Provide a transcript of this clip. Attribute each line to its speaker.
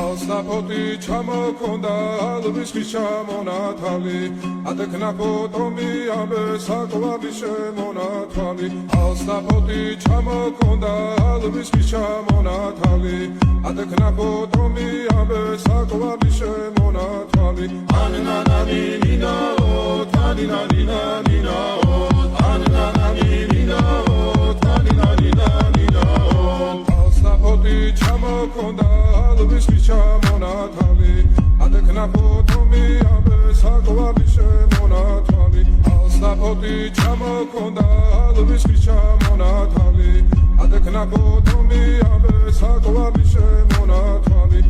Speaker 1: ალსნაფოთი ჩამოქონდა ალვის ხის ჩამონათალი ატექნა ფოტომი ამე საკვარი შემონათვალი ალსნაფოთი ჩამოქონდა ალვის ხის ჩამონათალი ატექნა ფოტომი ამე საკვარი შემონათვალი ანანანინინაო თანინანინანინაო ანანანინინაო თანინანინანინაო ალსნაფოთი ჩამოქონდა ალვის ხის ჩამონათალი ატექნა ფოტომი ამე საკვარი შემონათვალი ალსნაფოთი ჩამოქონდა ალვის ხის ჩამონათალი ატექნა ფოტომი ამე საკვარი შემონათვალი